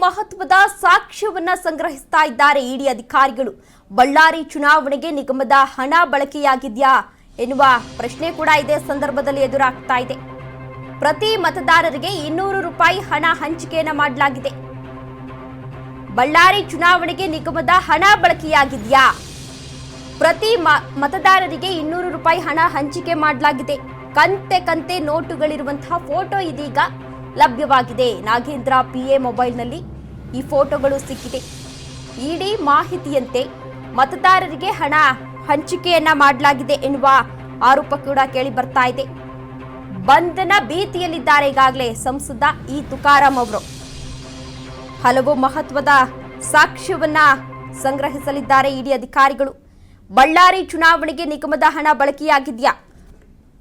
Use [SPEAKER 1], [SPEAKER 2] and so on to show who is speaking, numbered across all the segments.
[SPEAKER 1] ಮಹತ್ವದ ಸಾಕ್ಷ್ಯವನ್ನ ಸಂಗ್ರಹಿಸ್ತಾ ಇದ್ದಾರೆ ಇಡಿ ಅಧಿಕಾರಿಗಳು. ಬಳ್ಳಾರಿ ಚುನಾವಣೆಗೆ ನಿಗಮದ ಹಣ ಬಳಕೆಯಾಗಿದೆಯಾ ಎನ್ನುವ ಪ್ರಶ್ನೆ ಕೂಡ ಇದೇ ಸಂದರ್ಭದಲ್ಲಿ ಎದುರಾಗ್ತಾ ಇದೆ. ಪ್ರತಿ ಮತದಾರರಿಗೆ 200 ರೂಪಾಯಿ ಹಣ ಹಂಚಿಕೆಯನ್ನ ಮಾಡಲಾಗಿದೆ. ಬಳ್ಳಾರಿ ಚುನಾವಣೆಗೆ ನಿಗಮದ ಹಣ ಬಳಕೆಯಾಗಿದೆಯಾ? ಪ್ರತಿ ಮತದಾರರಿಗೆ 200 ರೂಪಾಯಿ ಹಣ ಹಂಚಿಕೆ ಮಾಡಲಾಗಿದೆ. ಕಂತೆ ನೋಟುಗಳಿರುವಂತಹ ಫೋಟೋ ಇದೀಗ ಲಭ್ಯವಾಗಿದೆ. ನಾಗೇಂದ್ರ PA ಮೊಬೈಲ್ನಲ್ಲಿ ಈ ಫೋಟೋಗಳು ಸಿಕ್ಕಿದೆ. ಇಡಿ ಮಾಹಿತಿಯಂತೆ ಮತದಾರರಿಗೆ ಹಣ ಹಂಚಿಕೆಯನ್ನ ಮಾಡಲಾಗಿದೆ ಎನ್ನುವ ಆರೋಪ ಕೂಡ ಕೇಳಿ ಬರ್ತಾ ಇದೆ. ಬಂಧನ ಭೀತಿಯಲ್ಲಿದ್ದಾರೆ ಈಗಾಗಲೇ ಸಂಸದ ಇ ತುಕಾರಾಂ ಅವರು. ಹಲವು ಮಹತ್ವದ ಸಾಕ್ಷ್ಯವನ್ನ ಸಂಗ್ರಹಿಸಲಿದ್ದಾರೆ ಇಡಿ ಅಧಿಕಾರಿಗಳು. ಬಳ್ಳಾರಿ ಚುನಾವಣೆಗೆ ನಿಗಮದ ಹಣ ಬಳಕೆಯಾಗಿದೆಯಾ?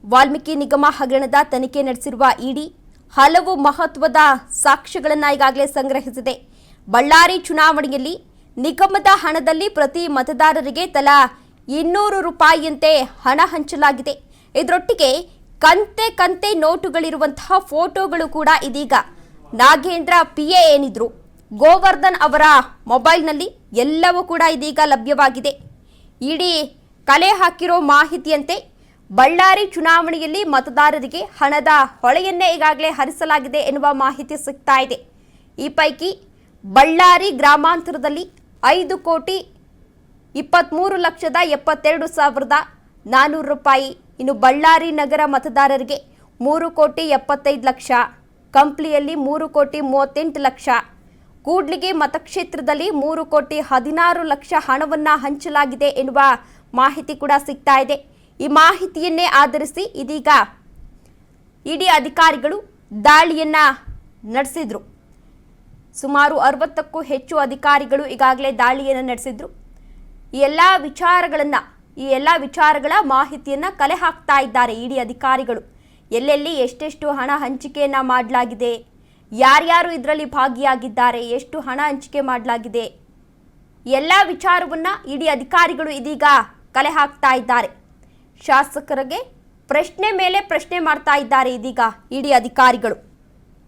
[SPEAKER 1] ವಾಲ್ಮೀಕಿ ನಿಗಮ ಹಗರಣದ ತನಿಖೆ ನಡೆಸಿರುವ ಇಡಿ ಹಲವು ಮಹತ್ವದ ಸಾಕ್ಷ್ಯಗಳನ್ನು ಈಗಾಗಲೇ ಸಂಗ್ರಹಿಸಿದೆ. ಬಳ್ಳಾರಿ ಚುನಾವಣೆಯಲ್ಲಿ ನಿಗಮದ ಹಣದಲ್ಲಿ ಪ್ರತಿ ಮತದಾರರಿಗೆ ತಲಾ 200 ರೂಪಾಯಿಯಂತೆ ಹಣ ಹಂಚಲಾಗಿದೆ. ಇದರೊಟ್ಟಿಗೆ ಕಂತೆ ನೋಟುಗಳಿರುವಂತಹ ಫೋಟೋಗಳು ಕೂಡ ಇದೀಗ ನಾಗೇಂದ್ರ PA ಏನಿದ್ರು ಗೋವರ್ಧನ್ ಅವರ ಮೊಬೈಲ್ನಲ್ಲಿ ಎಲ್ಲವೂ ಕೂಡ ಇದೀಗ ಲಭ್ಯವಾಗಿದೆ. ಇಡಿ ಕಲೆ ಹಾಕಿರೋ ಮಾಹಿತಿಯಂತೆ ಬಳ್ಳಾರಿ ಚುನಾವಣೆಯಲ್ಲಿ ಮತದಾರರಿಗೆ ಹಣದ ಹೊಳೆಯನ್ನೇ ಈಗಾಗಲೇ ಹರಿಸಲಾಗಿದೆ ಎನ್ನುವ ಮಾಹಿತಿ ಸಿಗ್ತಾ ಇದೆ. ಈ ಪೈಕಿ ಬಳ್ಳಾರಿ ಗ್ರಾಮಾಂತರದಲ್ಲಿ 5,23,72,400 ರೂಪಾಯಿ, ಇನ್ನು ಬಳ್ಳಾರಿ ನಗರ ಮತದಾರರಿಗೆ 3,75,00,000, ಕಂಪ್ಲಿಯಲ್ಲಿ 3,38,00,000, ಕೂಡ್ಲಿಗಿ ಮತಕ್ಷೇತ್ರದಲ್ಲಿ 3,16,00,000 ಹಣವನ್ನು ಹಂಚಲಾಗಿದೆ ಎನ್ನುವ ಮಾಹಿತಿ ಕೂಡ ಸಿಗ್ತಾ ಇದೆ. ಈ ಮಾಹಿತಿಯನ್ನೇ ಆಧರಿಸಿ ಇದೀಗ ಇಡಿ ಅಧಿಕಾರಿಗಳು ದಾಳಿಯನ್ನ ನಡೆಸಿದ್ರು. ಸುಮಾರು 60ಕ್ಕೂ ಹೆಚ್ಚು ಅಧಿಕಾರಿಗಳು ಈಗಾಗಲೇ ದಾಳಿಯನ್ನು ನಡೆಸಿದ್ರು. ಈ ಎಲ್ಲ ವಿಚಾರಗಳ ಮಾಹಿತಿಯನ್ನ ಕಲೆ ಹಾಕ್ತಾ ಇದ್ದಾರೆ ಇಡಿ ಅಧಿಕಾರಿಗಳು. ಎಲ್ಲೆಲ್ಲಿ ಎಷ್ಟೆಷ್ಟು ಹಣ ಹಂಚಿಕೆಯನ್ನ ಮಾಡಲಾಗಿದೆ, ಯಾರ್ಯಾರು ಇದರಲ್ಲಿ ಭಾಗಿಯಾಗಿದ್ದಾರೆ, ಎಷ್ಟು ಹಣ ಹಂಚಿಕೆ ಮಾಡಲಾಗಿದೆ, ಎಲ್ಲ ವಿಚಾರವನ್ನ ಇಡಿ ಅಧಿಕಾರಿಗಳು ಇದೀಗ ಕಲೆ ಹಾಕ್ತಾ ಇದ್ದಾರೆ. ಶಾಸಕರಿಗೆ ಪ್ರಶ್ನೆ ಮೇಲೆ ಪ್ರಶ್ನೆ ಮಾಡ್ತಾ ಇದ್ದಾರೆ ಇದೀಗ ಇಡಿ ಅಧಿಕಾರಿಗಳು.